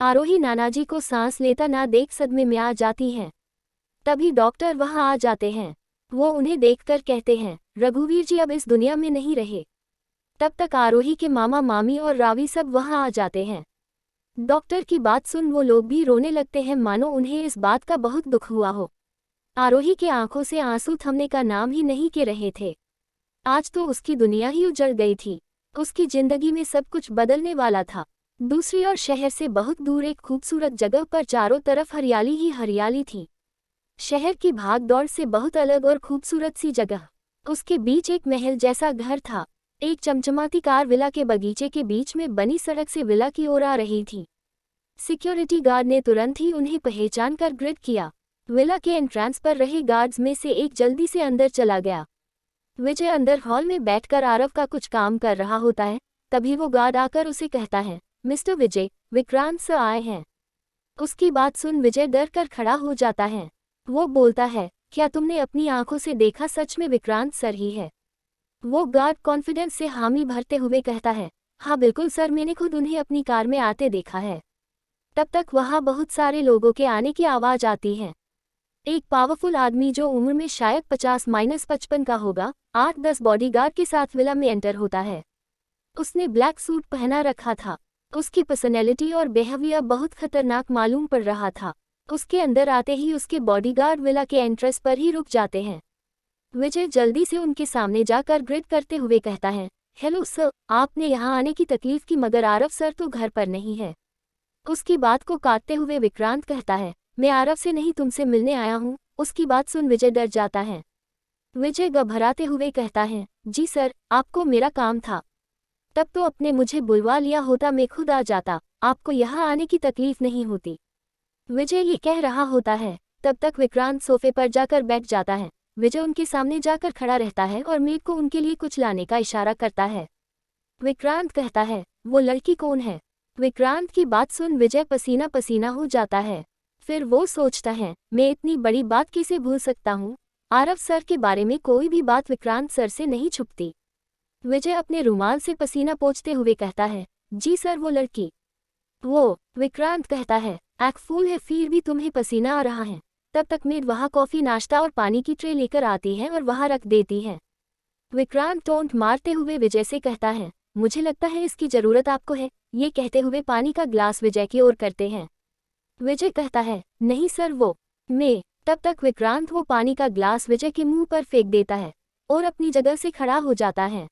आरोही नानाजी को सांस लेता ना देख सदमे में आ जाती हैं। तभी डॉक्टर वहां आ जाते हैं। वो उन्हें देखकर कहते हैं, रघुवीर जी अब इस दुनिया में नहीं रहे। तब तक आरोही के मामा मामी और रावी सब वहां आ जाते हैं। डॉक्टर की बात सुन वो लोग भी रोने लगते हैं, मानो उन्हें इस बात का बहुत दुख हुआ हो। आरोही के आंखों से आंसू थमने का नाम ही नहीं के रहे थे। आज तो उसकी दुनिया ही उजड़ गई थी। उसकी जिंदगी में सब कुछ बदलने वाला था। दूसरी ओर शहर से बहुत दूर एक खूबसूरत जगह पर चारों तरफ हरियाली ही हरियाली थी। शहर की भाग दौड़ से बहुत अलग और खूबसूरत सी जगह। उसके बीच एक महल जैसा घर था। एक चमचमाती कार विला के बगीचे के बीच में बनी सड़क से विला की ओर आ रही थी। सिक्योरिटी गार्ड ने तुरंत ही उन्हें पहचान कर ग्रिड किया। विला के एंट्रेंस पर रहे गार्ड्स में से एक जल्दी से अंदर चला गया। विजय अंदर हॉल में बैठकर आरव का कुछ काम कर रहा होता है। तभी वो गार्ड आकर उसे कहता है, मिस्टर विजय, विक्रांत सर आए हैं। उसकी बात सुन विजय डर कर खड़ा हो जाता है। वो बोलता है, क्या तुमने अपनी आंखों से देखा, सच में विक्रांत सर ही है? वो गार्ड कॉन्फिडेंस से हामी भरते हुए कहता है, हाँ बिल्कुल सर, मैंने खुद उन्हें अपनी कार में आते देखा है। तब तक वहाँ बहुत सारे लोगों के आने की आवाज़ आती है। एक पावरफुल आदमी जो उम्र में शायद 50-55 का होगा, 8-10 बॉडीगार्ड के साथ विला में एंटर होता है। उसने ब्लैक सूट पहना रखा था। उसकी पर्सनैलिटी और बिहेवियर बहुत खतरनाक मालूम पड़ रहा था। उसके अंदर आते ही उसके बॉडीगार्ड विला के एंट्रेंस पर ही रुक जाते हैं। विजय जल्दी से उनके सामने जाकर ग्रिड करते हुए कहता है, हेलो सर, आपने यहाँ आने की तकलीफ की, मगर आरव सर तो घर पर नहीं है। उसकी बात को काटते हुए विक्रांत कहता है, मैं आरव से नहीं तुमसे मिलने आया हूँ। उसकी बात सुन विजय डर जाता है। विजय घबराते हुए कहता है, जी सर, आपको मेरा काम था। तब तो अपने मुझे बुलवा लिया होता, मैं खुद आ जाता, आपको यहाँ आने की तकलीफ नहीं होती। विजय ये कह रहा होता है, तब तक विक्रांत सोफे पर जाकर बैठ जाता है। विजय उनके सामने जाकर खड़ा रहता है और मेड को उनके लिए कुछ लाने का इशारा करता है। विक्रांत कहता है, वो लड़की कौन है? विक्रांत की बात सुन विजय पसीना पसीना हो जाता है। फिर वो सोचता है, मैं इतनी बड़ी बात कैसे भूल सकता हूँ? आरव सर के बारे में कोई भी बात विक्रांत सर से नहीं छुपती। विजय अपने रुमाल से पसीना पोंछते हुए कहता है, जी सर, वो लड़की। वो विक्रांत कहता है, आँख फूल है, फिर भी तुम्हें पसीना आ रहा है। तब तक मेड वहाँ कॉफ़ी, नाश्ता और पानी की ट्रे लेकर आती है और वहाँ रख देती है। विक्रांत टोंट मारते हुए विजय से कहता है, मुझे लगता है इसकी ज़रूरत आपको है। ये कहते हुए पानी का ग्लास विजय की ओर करते हैं। विजय कहता है, नहीं सर, वो मैं। तब तक विक्रांत वो पानी का ग्लास विजय के मुंह पर फेंक देता है और अपनी जगह से खड़ा हो जाता है।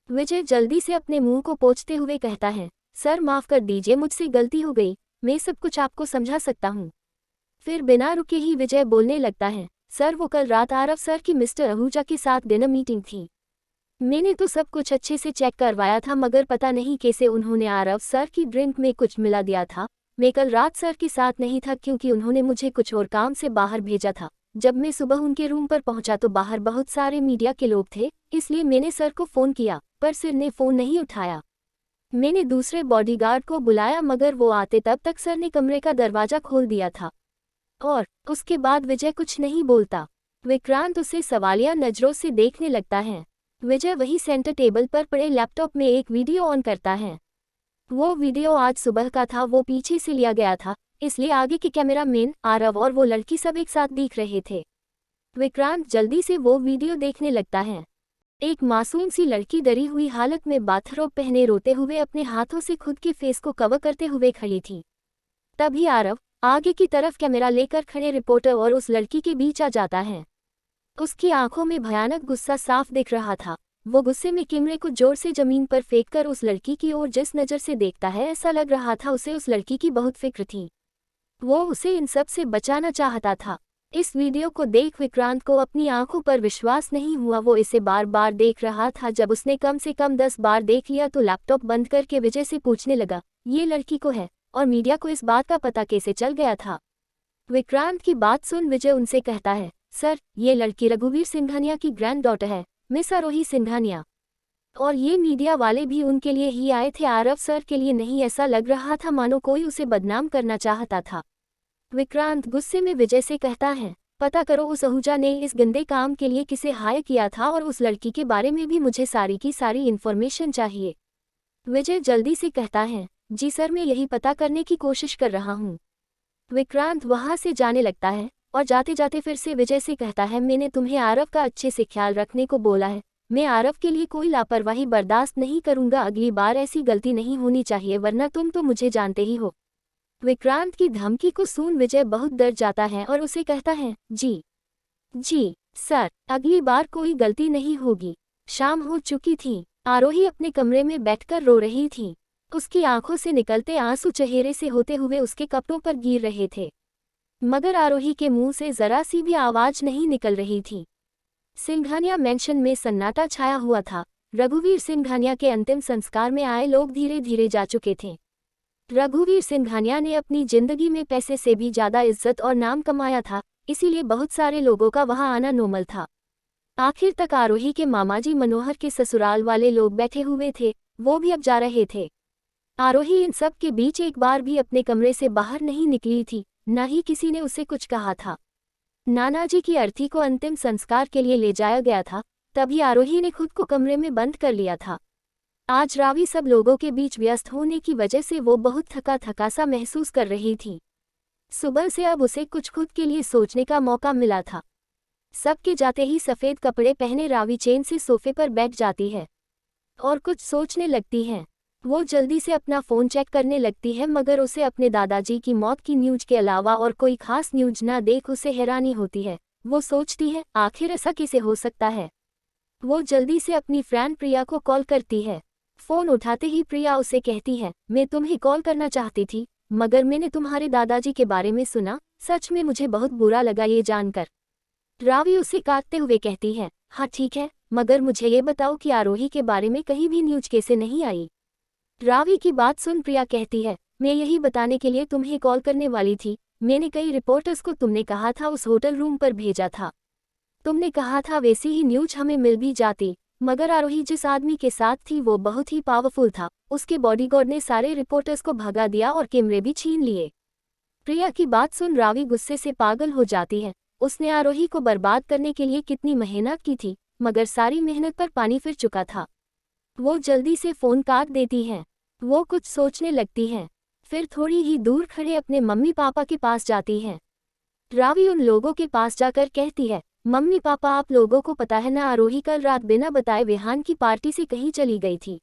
विजय जल्दी से अपने मुंह को पोंछते हुए कहता है, सर माफ़ कर दीजिए, मुझसे गलती हो गई, मैं सब कुछ आपको समझा सकता हूँ। फिर बिना रुके ही विजय बोलने लगता है, सर, वो कल रात आरव सर की मिस्टर आहूजा के साथ डिनर मीटिंग थी। मैंने तो सब कुछ अच्छे से चेक करवाया था, मगर पता नहीं कैसे उन्होंने आरव सर की ड्रिंक में कुछ मिला दिया था। मैं कल रात सर के साथ नहीं था क्योंकि उन्होंने मुझे कुछ और काम से बाहर भेजा था। जब मैं सुबह उनके रूम पर पहुंचा तो बाहर बहुत सारे मीडिया के लोग थे, इसलिए मैंने सर को फ़ोन किया, पर सर ने फ़ोन नहीं उठाया। मैंने दूसरे बॉडीगार्ड को बुलाया, मगर वो आते तब तक सर ने कमरे का दरवाज़ा खोल दिया था। और उसके बाद विजय कुछ नहीं बोलता। विक्रांत उसे सवालिया नज़रों से देखने लगता है। विजय वही सेंटर टेबल पर पड़े लैपटॉप में एक वीडियो ऑन करता है। वो वीडियो आज सुबह का था, वो पीछे से लिया गया था, इसलिए आगे के कैमरामैन, आरव और वो लड़की सब एक साथ दिख रहे थे। विक्रांत जल्दी से वो वीडियो देखने लगता है। एक मासूम सी लड़की डरी हुई हालत में बाथरोब पहने रोते हुए अपने हाथों से खुद के फेस को कवर करते हुए खड़ी थी। तभी आरव आगे की तरफ कैमरा लेकर खड़े रिपोर्टर और उस लड़की के बीच आ जाता है। उसकी आंखों में भयानक गुस्सा साफ दिख रहा था। वो गुस्से में कैमरे को जोर से जमीन पर फेंककर उस लड़की की ओर जिस नज़र से देखता है, ऐसा लग रहा था उसे उस लड़की की बहुत फिक्र थी। वो उसे इन सब से बचाना चाहता था। इस वीडियो को देख विक्रांत को अपनी आंखों पर विश्वास नहीं हुआ। वो इसे बार बार देख रहा था। जब उसने कम से कम 10 बार देख लिया तो लैपटॉप बंद करके विजय से पूछने लगा, ये लड़की को है और मीडिया को इस बात का पता कैसे चल गया था? विक्रांत की बात सुन विजय उनसे कहता है, सर, ये लड़की रघुवीर सिंघानिया की ग्रैंड डॉटर है, मिस आरोही सिंघानिया। और ये मीडिया वाले भी उनके लिए ही आए थे, आरव सर के लिए नहीं। ऐसा लग रहा था मानो कोई उसे बदनाम करना चाहता था। विक्रांत गुस्से में विजय से कहता है, पता करो उस आहूजा ने इस गंदे काम के लिए किसे हायर किया था और उस लड़की के बारे में भी मुझे सारी की सारी इन्फॉर्मेशन चाहिए। विजय जल्दी से कहता है, जी सर, मैं यही पता करने की कोशिश कर रहा हूँ। विक्रांत वहां से जाने लगता है और जाते जाते फिर से विजय से कहता है, मैंने तुम्हें आरव का अच्छे से ख्याल रखने को बोला है। मैं आरव के लिए कोई लापरवाही बर्दाश्त नहीं करूंगा। अगली बार ऐसी गलती नहीं होनी चाहिए, वरना तुम तो मुझे जानते ही हो। विक्रांत की धमकी को सुन विजय बहुत डर जाता है और उसे कहता है, जी सर, अगली बार कोई गलती नहीं होगी। शाम हो चुकी थी। आरोही अपने कमरे में बैठकर रो रही थी। उसकी आंखों से निकलते आंसू चेहरे से होते हुए उसके कपड़ों पर गिर रहे थे, मगर आरोही के मुंह से जरा सी भी आवाज नहीं निकल रही थी। सिंघानिया मेंशन में सन्नाटा छाया हुआ था। रघुवीर सिंघानिया के अंतिम संस्कार में आए लोग धीरे धीरे जा चुके थे। रघुवीर सिंघानिया ने अपनी जिंदगी में पैसे से भी ज्यादा इज्जत और नाम कमाया था, इसीलिए बहुत सारे लोगों का वहां आना नॉर्मल था। आखिर तक आरोही के मामाजी मनोहर के ससुराल वाले लोग बैठे हुए थे, वो भी अब जा रहे थे। आरोही इन सब के बीच एक बार भी अपने कमरे से बाहर नहीं निकली थी, न ही किसी ने उसे कुछ कहा था। नानाजी की अर्थी को अंतिम संस्कार के लिए ले जाया गया था, तभी आरोही ने खुद को कमरे में बंद कर लिया था। आज रावी सब लोगों के बीच व्यस्त होने की वजह से वो बहुत थका थका सा महसूस कर रही थी। सुबह से अब उसे कुछ खुद के लिए सोचने का मौका मिला था। सबके जाते ही सफ़ेद कपड़े पहने रावी चैन से सोफे पर बैठ जाती है और कुछ सोचने लगती है। वो जल्दी से अपना फ़ोन चेक करने लगती है, मगर उसे अपने दादाजी की मौत की न्यूज़ के अलावा और कोई खास न्यूज़ ना देख उसे हैरानी होती है। वो सोचती है, आखिर ऐसा कैसे हो सकता है। वो जल्दी से अपनी फ्रेंड प्रिया को कॉल करती है। फ़ोन उठाते ही प्रिया उसे कहती है, मैं तुम्हें कॉल करना चाहती थी, मगर मैंने तुम्हारे दादाजी के बारे में सुना। सच में मुझे बहुत बुरा लगा ये जानकर। रावी उसे काटते हुए कहती है, हाँ ठीक है, मगर मुझे ये बताओ कि आरोही के बारे में कहीं भी न्यूज़ कैसे नहीं आई। रावी की बात सुन प्रिया कहती है, मैं यही बताने के लिए तुम्हें कॉल करने वाली थी। मैंने कई रिपोर्टर्स को तुमने कहा था उस होटल रूम पर भेजा था। तुमने कहा था वैसी ही न्यूज़ हमें मिल भी जाती, मगर आरोही जिस आदमी के साथ थी वो बहुत ही पावरफुल था। उसके बॉडीगार्ड ने सारे रिपोर्टर्स को भगा दिया और कैमरे भी छीन लिए। प्रिया की बात सुन रावी गुस्से से पागल हो जाती है। उसने आरोही को बर्बाद करने के लिए कितनी मेहनत की थी, मगर सारी मेहनत पर पानी फिर चुका था। वो जल्दी से फ़ोन काट देती है। वो कुछ सोचने लगती है, फिर थोड़ी ही दूर खड़े अपने मम्मी पापा के पास जाती है। रावी उन लोगों के पास जाकर कहती है, मम्मी पापा, आप लोगों को पता है ना, आरोही कल रात बिना बताए विहान की पार्टी से कहीं चली गई थी।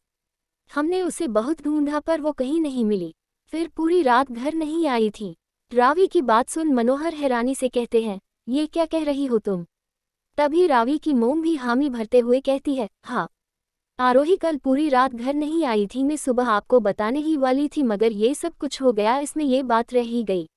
हमने उसे बहुत ढूंढा पर वो कहीं नहीं मिली, फिर पूरी रात घर नहीं आई थी। रावी की बात सुन मनोहर हैरानी से कहते हैं, ये क्या कह रही हो तुम। तभी रावी की मोम भी हामी भरते हुए कहती है, हाँ, आरोही कल पूरी रात घर नहीं आई थी। मैं सुबह आपको बताने ही वाली थी, मगर ये सब कुछ हो गया, इसमें ये बात रह ही गई।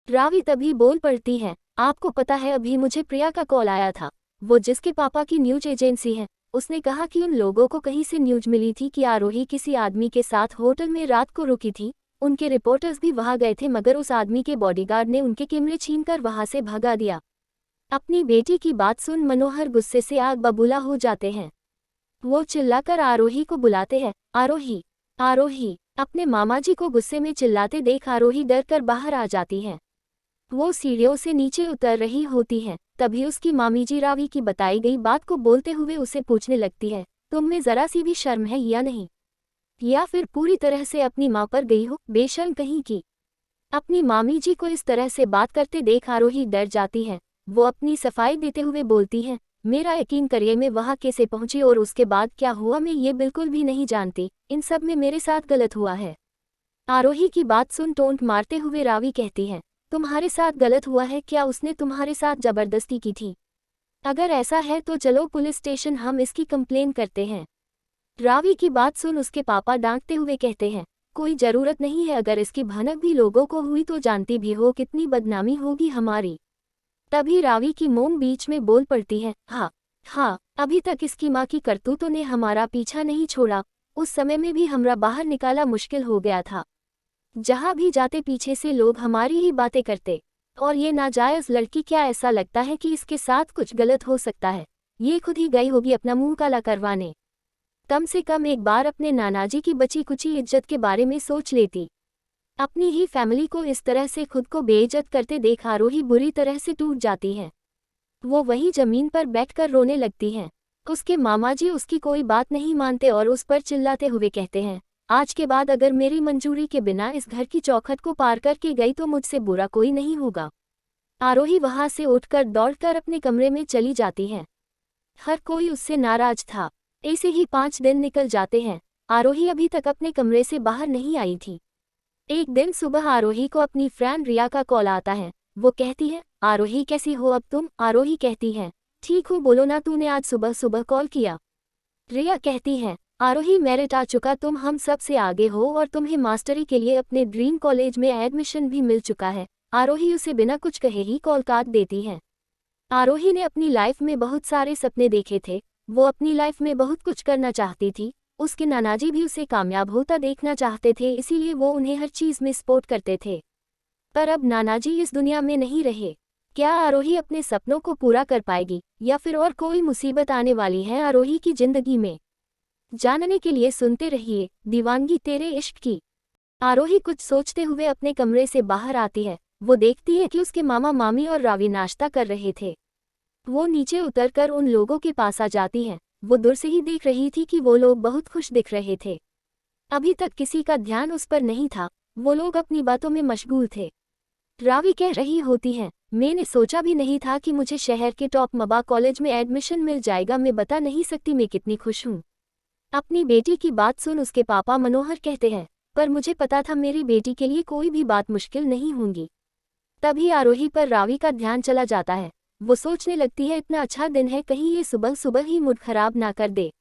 रावी तभी बोल पड़ती है, आपको पता है अभी मुझे प्रिया का कॉल आया था, वो जिसके पापा की न्यूज एजेंसी है। उसने कहा कि उन लोगों को कहीं से न्यूज मिली थी कि आरोही किसी आदमी के साथ होटल में रात को रुकी थी। उनके रिपोर्टर्स भी वहां गए थे, मगर उस आदमी के बॉडीगार्ड ने उनके कैमरे छीनकर वहां से भगा दिया। अपनी बेटी की बात सुन मनोहर गुस्से से आग बबूला हो जाते हैं। वो चिल्लाकर आरोही को बुलाते हैं, आरोही, आरोही। अपने मामाजी को गुस्से में चिल्लाते देख आरोही डर कर बाहर आ जाती है। वो सीढ़ियों से नीचे उतर रही होती है, तभी उसकी मामीजी रावी की बताई गई बात को बोलते हुए उसे पूछने लगती है, तुम में जरा सी भी शर्म है या नहीं, या फिर पूरी तरह से अपनी माँ पर गई हो, बेशर्म कहीं की। अपनी मामीजी को इस तरह से बात करते देख आरोही डर जाती है। वो अपनी सफाई देते हुए बोलती है, मेरा यकीन करिए, मैं वहाँ कैसे पहुंची और उसके बाद क्या हुआ मैं ये बिल्कुल भी नहीं जानती। इन सब में मेरे साथ गलत हुआ है। आरोही की बात सुन टोंट मारते हुए रावी कहती है, तुम्हारे साथ गलत हुआ है क्या? उसने तुम्हारे साथ जबरदस्ती की थी? अगर ऐसा है तो चलो पुलिस स्टेशन, हम इसकी कंप्लेन करते हैं। रावी की बात सुन उसके पापा डांटते हुए कहते हैं, कोई ज़रूरत नहीं है, अगर इसकी भनक भी लोगों को हुई तो जानती भी हो कितनी बदनामी होगी हमारी। तभी रावी की मोम बीच में बोल पड़ती है, हाँ, अभी तक इसकी माँ की करतूतों ने हमारा पीछा नहीं छोड़ा। उस समय में भी हमरा बाहर निकाला मुश्किल हो गया था। जहाँ भी जाते पीछे से लोग हमारी ही बातें करते। और ये नाजायज़ लड़की, क्या ऐसा लगता है कि इसके साथ कुछ गलत हो सकता है? ये खुद ही गई होगी अपना मुंह काला करवाने। कम से कम एक बार अपने नानाजी की बची कुची इज्जत के बारे में सोच लेती। अपनी ही फैमिली को इस तरह से खुद को बेइज्जत करते देख आरोही बुरी तरह से टूट जाती है। वो वहीं जमीन पर बैठकर रोने लगती हैं। उसके मामाजी उसकी कोई बात नहीं मानते और उस पर चिल्लाते हुए कहते हैं, आज के बाद अगर मेरी मंजूरी के बिना इस घर की चौखट को पार करके गई तो मुझसे बुरा कोई नहीं होगा। आरोही वहां से उठकर दौड़कर अपने कमरे में चली जाती है। हर कोई उससे नाराज था। ऐसे ही 5 दिन निकल जाते हैं। आरोही अभी तक अपने कमरे से बाहर नहीं आई थी। एक दिन सुबह आरोही को अपनी फ्रेंड रिया का कॉल आता है। वो कहती है, आरोही कैसी हो अब तुम? आरोही कहती है, ठीक हूँ, बोलो ना, तूने आज सुबह सुबह कॉल किया। रिया कहती है, आरोही मेरिट आ चुका, तुम हम सब से आगे हो और तुम्हें मास्टरी के लिए अपने ड्रीम कॉलेज में एडमिशन भी मिल चुका है। आरोही उसे बिना कुछ कहे ही कॉल काट देती है। आरोही ने अपनी लाइफ में बहुत सारे सपने देखे थे। वो अपनी लाइफ में बहुत कुछ करना चाहती थी। उसके नानाजी भी उसे कामयाब होता देखना चाहते थे, इसीलिए वो उन्हें हर चीज़ में सपोर्ट करते थे। पर अब नानाजी इस दुनिया में नहीं रहे। क्या आरोही अपने सपनों को पूरा कर पाएगी या फिर और कोई मुसीबत आने वाली है आरोही की जिंदगी में? जानने के लिए सुनते रहिए दीवानगी तेरे इश्क की। आरोही कुछ सोचते हुए अपने कमरे से बाहर आती है। वो देखती है कि उसके मामा मामी और रावी नाश्ता कर रहे थे। वो नीचे उतरकर उन लोगों के पास आ जाती है। वो दूर से ही देख रही थी कि वो लोग बहुत खुश दिख रहे थे। अभी तक किसी का ध्यान उस पर नहीं था। वो लोग अपनी बातों में मशगूल थे। रावी कह रही होती है, मैंने सोचा भी नहीं था कि मुझे शहर के टॉप मबा कॉलेज में एडमिशन मिल जाएगा। मैं बता नहीं सकती मैं कितनी खुश हूँ। अपनी बेटी की बात सुन उसके पापा मनोहर कहते हैं, पर मुझे पता था मेरी बेटी के लिए कोई भी बात मुश्किल नहीं होगी। तभी आरोही पर रावी का ध्यान चला जाता है। वो सोचने लगती है, इतना अच्छा दिन है, कहीं ये सुबह सुबह ही मूड खराब ना कर दे।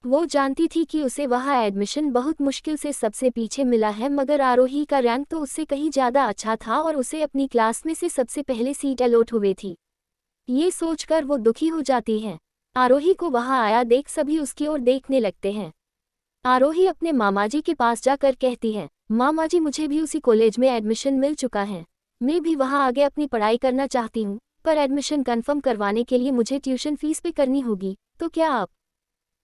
वो जानती थी कि उसे वहाँ एडमिशन बहुत मुश्किल से सबसे पीछे मिला है, मगर आरोही का रैंक तो उससे कहीं ज़्यादा अच्छा था और उसे अपनी क्लास में से सबसे पहले सीट अलॉट हुई थी। ये सोचकर वो दुखी हो जाती है। आरोही को वहाँ आया देख सभी उसकी ओर देखने लगते हैं। आरोही अपने मामाजी के पास जाकर कहती है, मामाजी मुझे भी उसी कॉलेज में एडमिशन मिल चुका है। मैं भी वहाँ आगे अपनी पढ़ाई करना चाहती हूँ, पर एडमिशन कंफर्म करवाने के लिए मुझे ट्यूशन फीस पे करनी होगी, तो क्या आप?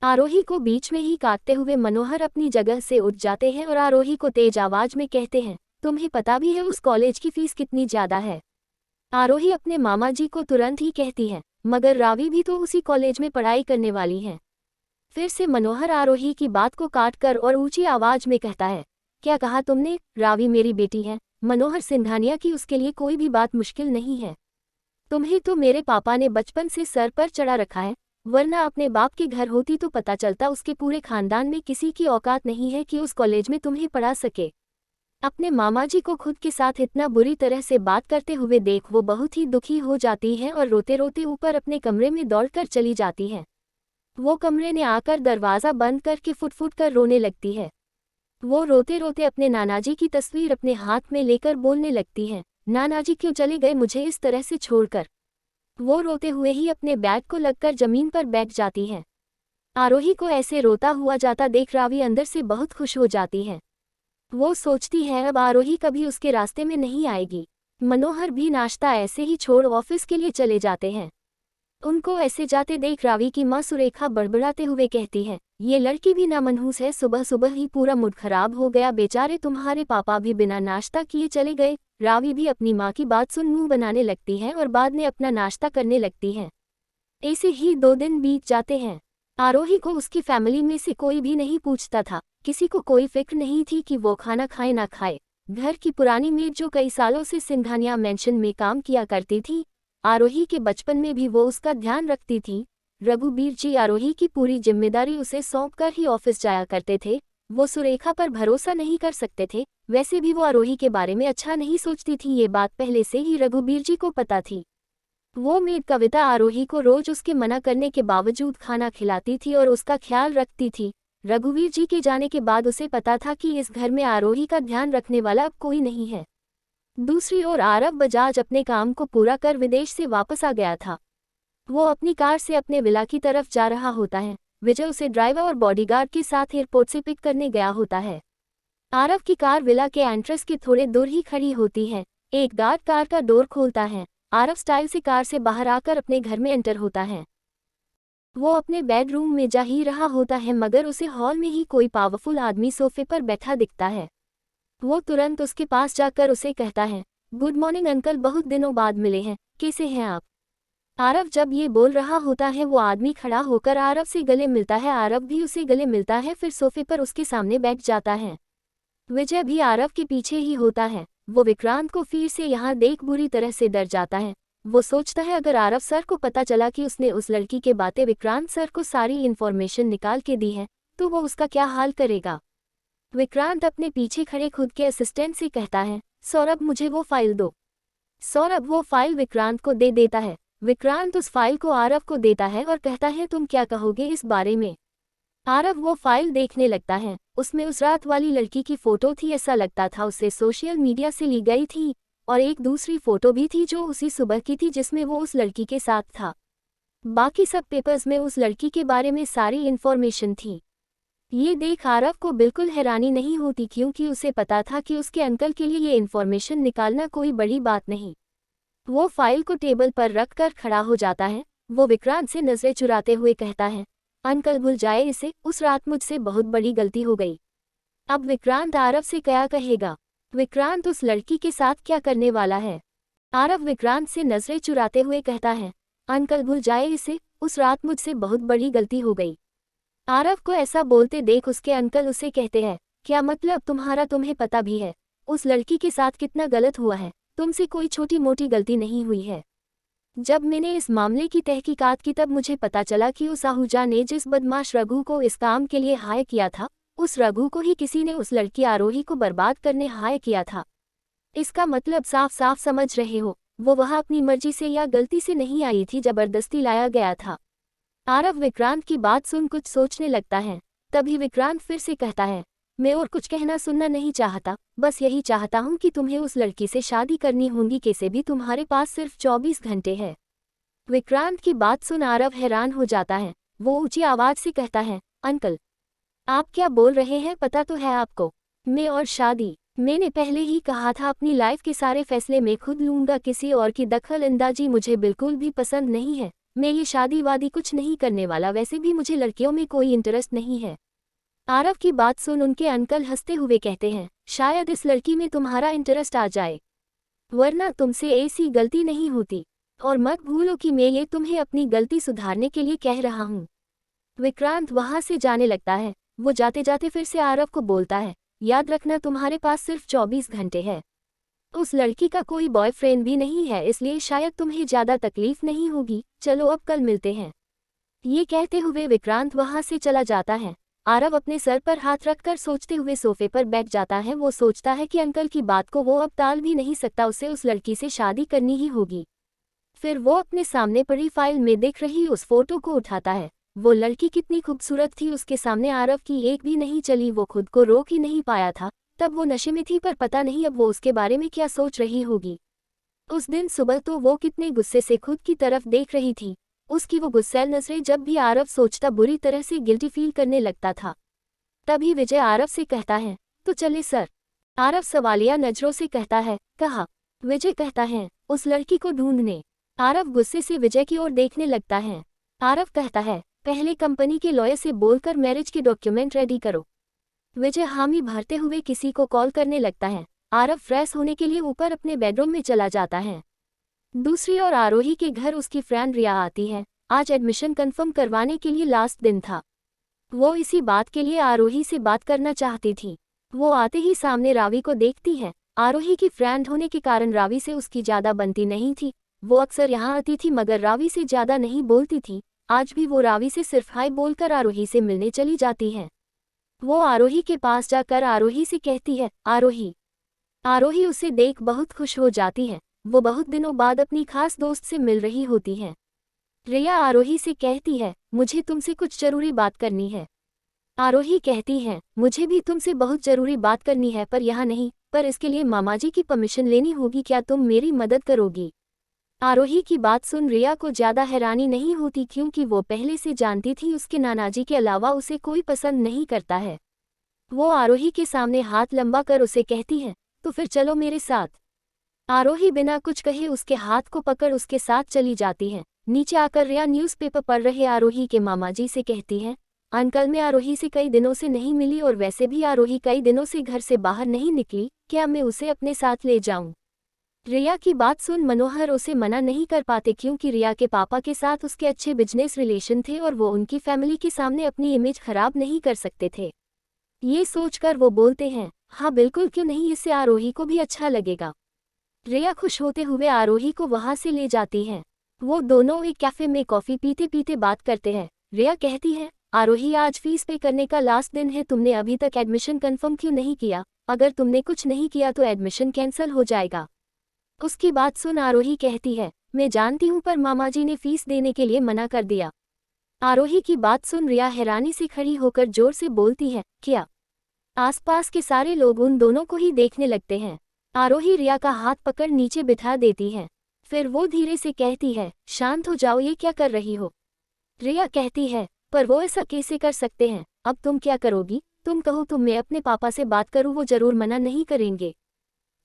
आरोही को बीच में ही काटते हुए मनोहर अपनी जगह से उठ जाते हैं और आरोही को तेज आवाज में कहते हैं, तुम्हें पता भी है उस कॉलेज की फीस कितनी ज़्यादा है? आरोही अपने मामा जी को तुरंत ही कहती है, मगर रावी भी तो उसी कॉलेज में पढ़ाई करने वाली है। फिर से मनोहर आरोही की बात को काटकर और ऊंची आवाज में कहता है, क्या कहा तुमने? रावी मेरी बेटी है, मनोहर सिंघानिया की, उसके लिए कोई भी बात मुश्किल नहीं है। तुम्हें तो मेरे पापा ने बचपन से सर पर चढ़ा रखा है, वरना अपने बाप के घर होती तो पता चलता उसके पूरे खानदान में किसी की औकात नहीं है कि उस कॉलेज में तुम्हें पढ़ा सके। अपने मामाजी को खुद के साथ इतना बुरी तरह से बात करते हुए देख वो बहुत ही दुखी हो जाती है और रोते रोते ऊपर अपने कमरे में दौड़कर चली जाती है। वो कमरे में आकर दरवाज़ा बंद करके फुट फुट कर रोने लगती है। वो रोते रोते अपने नानाजी की तस्वीर अपने हाथ में लेकर बोलने लगती है, नानाजी क्यों चले गए मुझे इस तरह से छोड़कर? वो रोते हुए ही अपने बैग को लगकर जमीन पर बैठ जाती है। आरोही को ऐसे रोता हुआ जाता देख रावी अंदर से बहुत खुश हो जाती है। वो सोचती है अब आरोही कभी उसके रास्ते में नहीं आएगी। मनोहर भी नाश्ता ऐसे ही छोड़ ऑफिस के लिए चले जाते हैं। उनको ऐसे जाते देख रावी की माँ सुरेखा बड़बड़ाते हुए कहती है, ये लड़की भी नामनहूस है, सुबह सुबह ही पूरा मूड खराब हो गया, बेचारे तुम्हारे पापा भी बिना नाश्ता किए चले गए। रावी भी अपनी माँ की बात सुन मुंह बनाने लगती है और बाद में अपना नाश्ता करने लगती है। ऐसे ही 2 दिन बीत जाते हैं। आरोही को उसकी फैमिली में से कोई भी नहीं पूछता था। किसी को कोई फिक्र नहीं थी कि वो खाना खाए ना खाए। घर की पुरानी मेड जो कई सालों से सिंघानिया मेंशन में काम किया करती थी, आरोही के बचपन में भी वो उसका ध्यान रखती थी। रघुबीर जी आरोही की पूरी जिम्मेदारी उसे सौंपकर ही ऑफिस जाया करते थे। वो सुरेखा पर भरोसा नहीं कर सकते थे। वैसे भी वो आरोही के बारे में अच्छा नहीं सोचती थी, ये बात पहले से ही रघुबीर जी को पता थी। वो मेड कविता आरोही को रोज उसके मना करने के बावजूद खाना खिलाती थी और उसका ख्याल रखती थी। रघुवीर जी के जाने के बाद उसे पता था कि इस घर में आरोही का ध्यान रखने वाला अब कोई नहीं है। दूसरी ओर आरव बजाज अपने काम को पूरा कर विदेश से वापस आ गया था। वो अपनी कार से अपने विला की तरफ जा रहा होता है। विजय उसे ड्राइवर और बॉडीगार्ड के साथ एयरपोर्ट से पिक करने गया होता है। आरव की कार विला के एंट्रेंस के थोड़े दूर ही खड़ी होती है। एक गार्ड कार का डोर खोलता है। आरव स्टाइल से कार से बाहर आकर अपने घर में एंटर होता है। वो अपने बेडरूम में जा ही रहा होता है, मगर उसे हॉल में ही कोई पावरफुल आदमी सोफे पर बैठा दिखता है। वो तुरंत उसके पास जाकर उसे कहता है, गुड मॉर्निंग अंकल, बहुत दिनों बाद मिले हैं, कैसे हैं आप? आरव जब ये बोल रहा होता है वो आदमी खड़ा होकर आरव से गले मिलता है, आरव भी उसे गले मिलता है, फिर सोफे पर उसके सामने बैठ जाता है। विजय भी आरव के पीछे ही होता है। वो विक्रांत को फिर से यहाँ देख बुरी तरह से डर जाता है। वो सोचता है अगर आरव सर को पता चला कि उसने उस लड़की के बातें विक्रांत सर को सारी इन्फॉर्मेशन निकाल के दी है तो वो उसका क्या हाल करेगा। विक्रांत अपने पीछे खड़े खुद के असिस्टेंट से कहता है, सौरभ मुझे वो फाइल दो। सौरभ वो फाइल विक्रांत को दे देता है। विक्रांत उस फाइल को आरव को देता है और कहता है तुम क्या कहोगे इस बारे में। आरव वो फाइल देखने लगता है। उसमें उस रात वाली लड़की की फोटो थी, ऐसा लगता था उससे सोशल मीडिया से ली गई थी, और एक दूसरी फोटो भी थी जो उसी सुबह की थी जिसमें वो उस लड़की के साथ था। बाकी सब पेपर्स में उस लड़की के बारे में सारी इन्फॉर्मेशन थी। ये देख आरव को बिल्कुल हैरानी नहीं होती क्योंकि उसे पता था कि उसके अंकल के लिए ये इन्फॉर्मेशन निकालना कोई बड़ी बात नहीं। वो फाइल को टेबल पर रखकर खड़ा हो जाता है। वो विक्रांत से नजरें चुराते हुए कहता है, अंकल भूल जाए इसे, उस रात मुझसे बहुत बड़ी गलती हो गई। अब विक्रांत आरव से क्या कहेगा? विक्रांत उस लड़की के साथ क्या करने वाला है? आरव विक्रांत से नजरें चुराते हुए कहता है, अंकल भूल जाए इसे, उस रात मुझसे बहुत बड़ी गलती हो गई। आरव को ऐसा बोलते देख उसके अंकल उसे कहते हैं, क्या मतलब तुम्हारा? तुम्हें पता भी है उस लड़की के साथ कितना गलत हुआ है? तुमसे कोई छोटी मोटी गलती नहीं हुई है। जब मैंने इस मामले की तहकीकात की तब मुझे पता चला कि उस आहूजा ने जिस बदमाश रघु को इस काम के लिए हायर किया था, उस रघु को ही किसी ने उस लड़की आरोही को बर्बाद करने हायर किया था। इसका मतलब साफ साफ समझ रहे हो, वो वहाँ अपनी मर्जी से या गलती से नहीं आई थी, जबरदस्ती लाया गया था। आरव विक्रांत की बात सुन कुछ सोचने लगता है। तभी विक्रांत फिर से कहता है, मैं और कुछ कहना सुनना नहीं चाहता, बस यही चाहता हूँ कि तुम्हें उस लड़की से शादी करनी होगी, कैसे भी तुम्हारे पास सिर्फ 24 घंटे है। विक्रांत की बात सुन आरव हैरान हो जाता है। वो ऊंची आवाज से कहता है, अंकल आप क्या बोल रहे हैं? पता तो है आपको, मैं और शादी? मैंने पहले ही कहा था अपनी लाइफ के सारे फैसले मैं खुद लूंगा, किसी और की दखल अंदाजी मुझे बिल्कुल भी पसंद नहीं है। मैं ये शादी वादी कुछ नहीं करने वाला, वैसे भी मुझे लड़कियों में कोई इंटरेस्ट नहीं है। आरव की बात सुन उनके अंकल हंसते हुए कहते हैं, शायद इस लड़की में तुम्हारा इंटरेस्ट आ जाए, वरना तुमसे ऐसी गलती नहीं होती। और मत भूलो कि मैं ये तुम्हें अपनी गलती सुधारने के लिए कह रहा हूँ। विक्रांत वहां से जाने लगता है। वो जाते जाते फिर से आरव को बोलता है, याद रखना तुम्हारे पास सिर्फ 24 घंटे है। उस लड़की का कोई बॉयफ्रेंड भी नहीं है, इसलिए शायद तुम्हें ज्यादा तकलीफ नहीं होगी। चलो अब कल मिलते हैं। ये कहते हुए विक्रांत वहां से चला जाता है। आरव अपने सर पर हाथ रखकर सोचते हुए सोफे पर बैठ जाता है। वो सोचता है कि अंकल की बात को वो अब टाल भी नहीं सकता, उसे उस लड़की से शादी करनी ही होगी। फिर वो अपने सामने पड़ी फाइल में दिख रही उस फोटो को उठाता है। वो लड़की कितनी खूबसूरत थी, उसके सामने आरव की एक भी नहीं चली। वो खुद को रोक ही नहीं पाया था। तब वो नशे में थी, पर पता नहीं अब वो उसके बारे में क्या सोच रही होगी। उस दिन सुबह तो वो कितने गुस्से से खुद की तरफ देख रही थी। उसकी वो गुस्सैल नजरें जब भी आरव सोचता बुरी तरह से गिल्टी फील करने लगता था। तभी विजय आरव से कहता है, तो चले सर। आरव सवालिया नजरों से कहता है, कहा। विजय कहता है, उस लड़की को ढूंढने। आरव गुस्से से विजय की ओर देखने लगता है। आरव कहता है, पहले कंपनी के लॉयर से बोलकर मैरिज के डॉक्यूमेंट रेडी करो। विजय हामी भरते हुए किसी को कॉल करने लगता है। आरव फ्रेश होने के लिए ऊपर अपने बेडरूम में चला जाता है। दूसरी ओर आरोही के घर उसकी फ्रेंड रिया आती है। आज एडमिशन कंफर्म करवाने के लिए लास्ट दिन था। वो इसी बात के लिए आरोही से बात करना चाहती थी। वो आते ही सामने रावी को देखती है। आरोही की फ्रेंड होने के कारण रावी से उसकी ज्यादा बनती नहीं थी। वो अक्सर यहाँ आती थी मगर रावी से ज्यादा नहीं बोलती थी। आज भी वो रावी से सिर्फ हाय बोलकर आरोही से मिलने चली जाती है। वो आरोही के पास जाकर आरोही से कहती है, आरोही। आरोही उसे देख बहुत खुश हो जाती है। वो बहुत दिनों बाद अपनी खास दोस्त से मिल रही होती है। रिया आरोही से कहती है, मुझे तुमसे कुछ जरूरी बात करनी है। आरोही कहती है, मुझे भी तुमसे बहुत जरूरी बात करनी है, पर यहाँ नहीं, पर इसके लिए मामाजी की परमिशन लेनी होगी। क्या तुम मेरी मदद करोगी? आरोही की बात सुन रिया को ज्यादा हैरानी नहीं होती क्योंकि वो पहले से जानती थी उसके नानाजी के अलावा उसे कोई पसंद नहीं करता है। वो आरोही के सामने हाथ लंबा कर उसे कहती है, तो फिर चलो मेरे साथ। आरोही बिना कुछ कहे उसके हाथ को पकड़ उसके साथ चली जाती है। नीचे आकर रिया न्यूज़पेपर पढ़ रहे आरोही के मामाजी से कहती है, अंकल मैं आरोही से कई दिनों से नहीं मिली और वैसे भी आरोही कई दिनों से घर से बाहर नहीं निकली, क्या मैं उसे अपने साथ ले जाऊं? रिया की बात सुन मनोहर उसे मना नहीं कर पाते क्योंकि रिया के पापा के साथ उसके अच्छे बिजनेस रिलेशन थे और वो उनकी फैमिली के सामने अपनी इमेज खराब नहीं कर सकते थे। ये सोचकर वो बोलते हैं, हाँ बिल्कुल क्यों नहीं, इससे आरोही को भी अच्छा लगेगा। रिया खुश होते हुए आरोही को वहां से ले जाती है। वो दोनों एक कैफे में कॉफी पीते पीते बात करते हैं। रिया कहती है, आरोही आज फीस पे करने का लास्ट दिन है, तुमने अभी तक एडमिशन कंफर्म क्यों नहीं किया? अगर तुमने कुछ नहीं किया तो एडमिशन कैंसिल हो जाएगा। उसकी बात सुन आरोही कहती है, मैं जानती हूँ पर मामा जी ने फीस देने के लिए मना कर दिया। आरोही की बात सुन रिया हैरानी से खड़ी होकर जोर से बोलती है, क्या? आसपास के सारे लोग उन दोनों को ही देखने लगते हैं। आरोही रिया का हाथ पकड़ नीचे बिठा देती है। फिर वो धीरे से कहती है, शांत हो जाओ, ये क्या कर रही हो? रिया कहती है, पर वो ऐसा कैसे कर सकते हैं? अब तुम क्या करोगी? तुम कहो तो मैं अपने पापा से बात करूँ, वो जरूर मना नहीं करेंगे।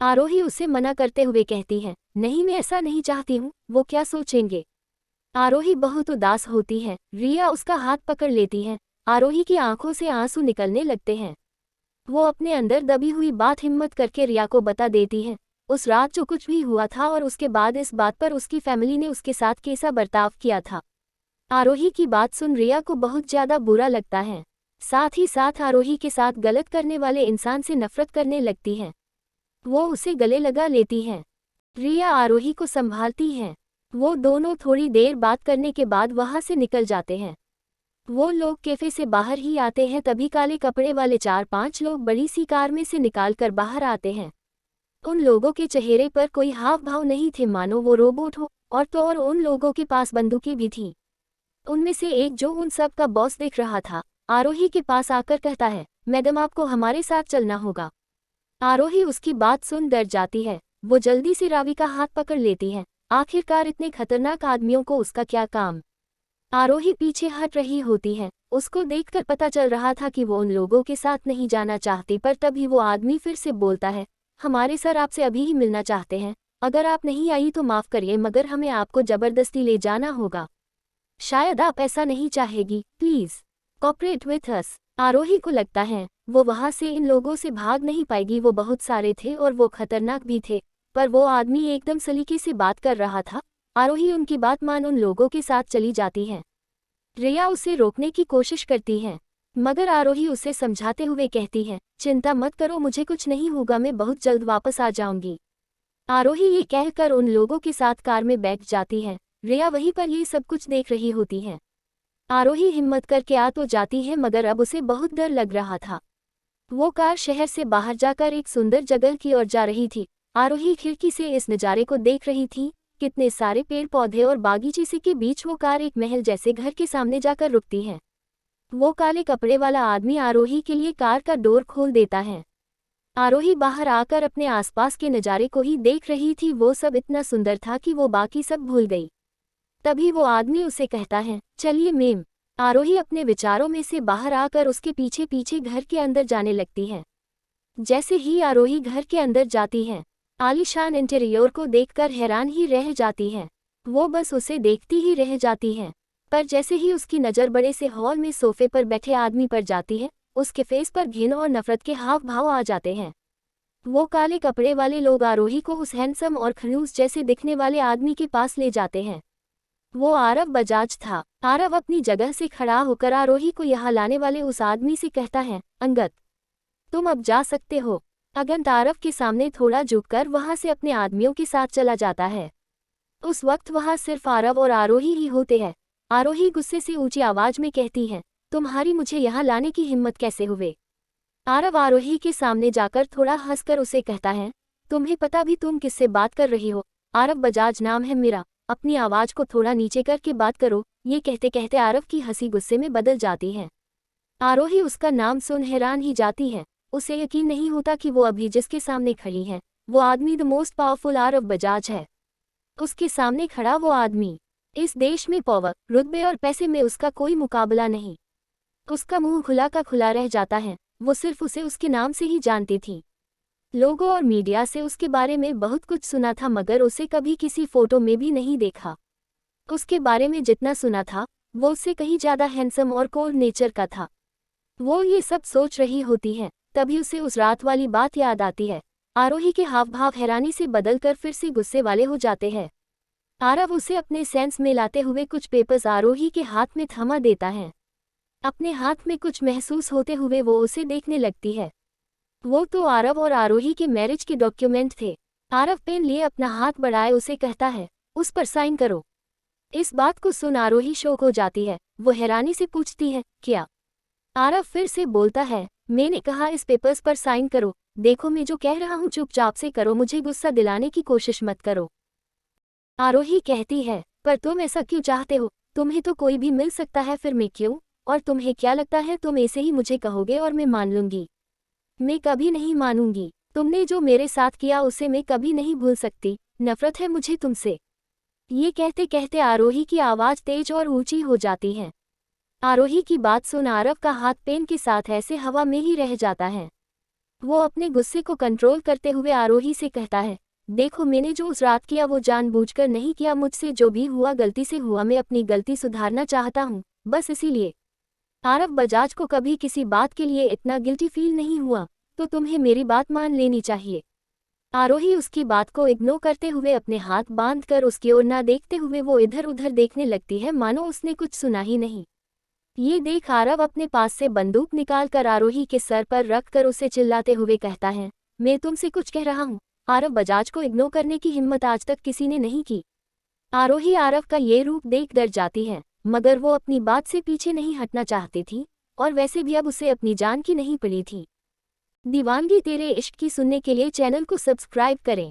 आरोही उसे मना करते हुए कहती है, नहीं मैं ऐसा नहीं चाहती हूँ, वो क्या सोचेंगे? आरोही बहुत उदास होती है। रिया उसका हाथ पकड़ लेती है। आरोही की आंखों से आंसू निकलने लगते हैं। वो अपने अंदर दबी हुई बात हिम्मत करके रिया को बता देती है, उस रात जो कुछ भी हुआ था और उसके बाद इस बात पर उसकी फैमिली ने उसके साथ कैसा बर्ताव किया था। आरोही की बात सुन रिया को बहुत ज्यादा बुरा लगता है। साथ ही साथ आरोही के साथ गलत करने वाले इंसान से नफरत करने लगती है। वो उसे गले लगा लेती है। रिया आरोही को संभालती है। वो दोनों थोड़ी देर बात करने के बाद वहां से निकल जाते हैं। वो लोग कैफे से बाहर ही आते हैं तभी काले कपड़े वाले 4-5 लोग बड़ी सी कार में से निकालकर बाहर आते हैं। उन लोगों के चेहरे पर कोई हाव भाव नहीं थे, मानो वो रोबोट हो। और तो और उन लोगों के पास बंदूकें भी थीं। उनमें से एक जो उन सब का बॉस दिख रहा था, आरोही के पास आकर कहता है, मैडम आपको हमारे साथ चलना होगा। आरोही उसकी बात सुन डर जाती है। वो जल्दी से रावी का हाथ पकड़ लेती है। आखिरकार इतने खतरनाक आदमियों को उसका क्या काम? आरोही पीछे हट रही होती है। उसको देखकर पता चल रहा था कि वो उन लोगों के साथ नहीं जाना चाहती, पर तभी वो आदमी फिर से बोलता है, हमारे सर आपसे अभी ही मिलना चाहते हैं। अगर आप नहीं आई तो माफ करिए, मगर हमें आपको जबरदस्ती ले जाना होगा। शायद आप ऐसा नहीं चाहेगी, प्लीज कोऑपरेट विथ अस। आरोही को लगता है वो वहां से इन लोगों से भाग नहीं पाएगी। वो बहुत सारे थे और वो खतरनाक भी थे, पर वो आदमी एकदम सलीके से बात कर रहा था। आरोही उनकी बात मान उन लोगों के साथ चली जाती है। रिया उसे रोकने की कोशिश करती है, मगर आरोही उसे समझाते हुए कहती है, चिंता मत करो, मुझे कुछ नहीं होगा, मैं बहुत जल्द वापस आ जाऊंगी। आरोही ये कहकर उन लोगों के साथ कार में बैठ जाती है। रिया वहीं पर ये सब कुछ देख रही होती है। आरोही हिम्मत करके आ तो जाती है, मगर अब उसे बहुत डर लग रहा था। वो कार शहर से बाहर जाकर एक सुंदर जगह की ओर जा रही थी। आरोही खिड़की से इस नज़ारे को देख रही थी, कितने सारे पेड़ पौधे और बागीचे से के बीच वो कार एक महल जैसे घर के सामने जाकर रुकती है। वो काले कपड़े वाला आदमी आरोही के लिए कार का डोर खोल देता है। आरोही बाहर आकर अपने आसपास के नज़ारे को ही देख रही थी। वो सब इतना सुंदर था कि वो बाकी सब भूल गई। तभी वो आदमी उसे कहता है, चलिए मैम। आरोही अपने विचारों में से बाहर आकर उसके पीछे पीछे घर के अंदर जाने लगती है। जैसे ही आरोही घर के अंदर जाती है, आलीशान इंटीरियर को देखकर हैरान ही रह जाती है। वो बस उसे देखती ही रह जाती है, पर जैसे ही उसकी नज़र बड़े से हॉल में सोफे पर बैठे आदमी पर जाती है, उसके फेस पर घिन और नफरत के हाव भाव आ जाते हैं। वो काले कपड़े वाले लोग आरोही को उस हैंडसम और खड़ूस जैसे दिखने वाले आदमी के पास ले जाते हैं। वो आरव बजाज था। आरव अपनी जगह से खड़ा होकर आरोही को यहाँ लाने वाले उस आदमी से कहता है, अंगद तुम अब जा सकते हो। अंगद आरव के सामने थोड़ा झुककर वहां से अपने आदमियों के साथ चला जाता है। उस वक्त वहां सिर्फ आरव और आरोही ही होते हैं। आरोही गुस्से से ऊंची आवाज में कहती है, तुम्हारी मुझे यहाँ लाने की हिम्मत कैसे हुए? आरव आरोही के सामने जाकर थोड़ा हंसकर उसे कहता है, तुम्हें पता भी तुम किससे बात कर रही हो? आरव बजाज नाम है मेरा, अपनी आवाज को थोड़ा नीचे करके बात करो। ये कहते कहते आरव की हंसी गुस्से में बदल जाती है। आरोही उसका नाम सुन हैरान ही जाती है। उसे यकीन नहीं होता कि वो अभी जिसके सामने खड़ी है, वो आदमी the most powerful Aarav Bajaj है। उसके सामने खड़ा वो आदमी, इस देश में पावर, रुतबे और पैसे में उसका कोई मुकाबला नहीं। उसका मुंह खुला का खुला रह जाता है। वो सिर्फ उसे उसके नाम से ही जानती थी। लोगों और मीडिया से उसके बारे में बहुत कुछ सुना था, मगर उसे कभी किसी फोटो में भी नहीं देखा। उसके बारे में जितना सुना था, वो उससे कहीं ज़्यादा हैंडसम और कोल्ड नेचर का था। वो ये सब सोच रही होती है, तभी उसे उस रात वाली बात याद आती है। आरोही के हाव भाव हैरानी से बदलकर फिर से गुस्से वाले हो जाते हैं। आरव उसे अपने सेंस में लाते हुए कुछ पेपर्स आरोही के हाथ में थमा देता है। अपने हाथ में कुछ महसूस होते हुए वो उसे देखने लगती है। वो तो आरव और आरोही के मैरिज के डॉक्यूमेंट थे। आरव पेन लिए अपना हाथ बढ़ाए उसे कहता है, उस पर साइन करो। इस बात को सुन आरोही शॉक हो जाती है। वो हैरानी से पूछती है, क्या? आरव फिर से बोलता है, मैंने कहा इस पेपर्स पर साइन करो। देखो मैं जो कह रहा हूँ चुपचाप से करो, मुझे गुस्सा दिलाने की कोशिश मत करो। आरोही कहती है, पर तुम ऐसा क्यों चाहते हो? तुम्हें तो कोई भी मिल सकता है, फिर मैं क्यों? और तुम्हें क्या लगता है तुम ऐसे ही मुझे कहोगे और मैं मान लूंगी? मैं कभी नहीं मानूंगी। तुमने जो मेरे साथ किया उसे मैं कभी नहीं भूल सकती। नफरत है मुझे तुमसे। ये कहते कहते आरोही की आवाज़ तेज और ऊंची हो जाती है। आरोही की बात सुन आरव का हाथ पेन के साथ ऐसे हवा में ही रह जाता है। वो अपने गुस्से को कंट्रोल करते हुए आरोही से कहता है, देखो मैंने जो उस रात किया वो जानबूझकर नहीं किया, मुझसे जो भी हुआ गलती से हुआ। मैं अपनी गलती सुधारना चाहता हूँ, बस इसीलिए। आरव बजाज को कभी किसी बात के लिए इतना गिल्टी फील नहीं हुआ, तो तुम्हें मेरी बात मान लेनी चाहिए। आरोही उसकी बात को इग्नोर करते हुए अपने हाथ बांधकर उसकी ओर न देखते हुए वो इधर उधर देखने लगती है, मानो उसने कुछ सुना ही नहीं। ये देख आरव अपने पास से बंदूक निकालकर आरोही के सर पर रखकर उसे चिल्लाते हुए कहता है, मैं तुमसे कुछ कह रहा हूँ। आरव बजाज को इग्नोर करने की हिम्मत आज तक किसी ने नहीं की। आरोही आरव का ये रूप देख डर जाती है, मगर वो अपनी बात से पीछे नहीं हटना चाहती थी, और वैसे भी अब उसे अपनी जान की नहीं पड़ी थी। दीवानगी तेरे इश्क की सुनने के लिए चैनल को सब्सक्राइब करें।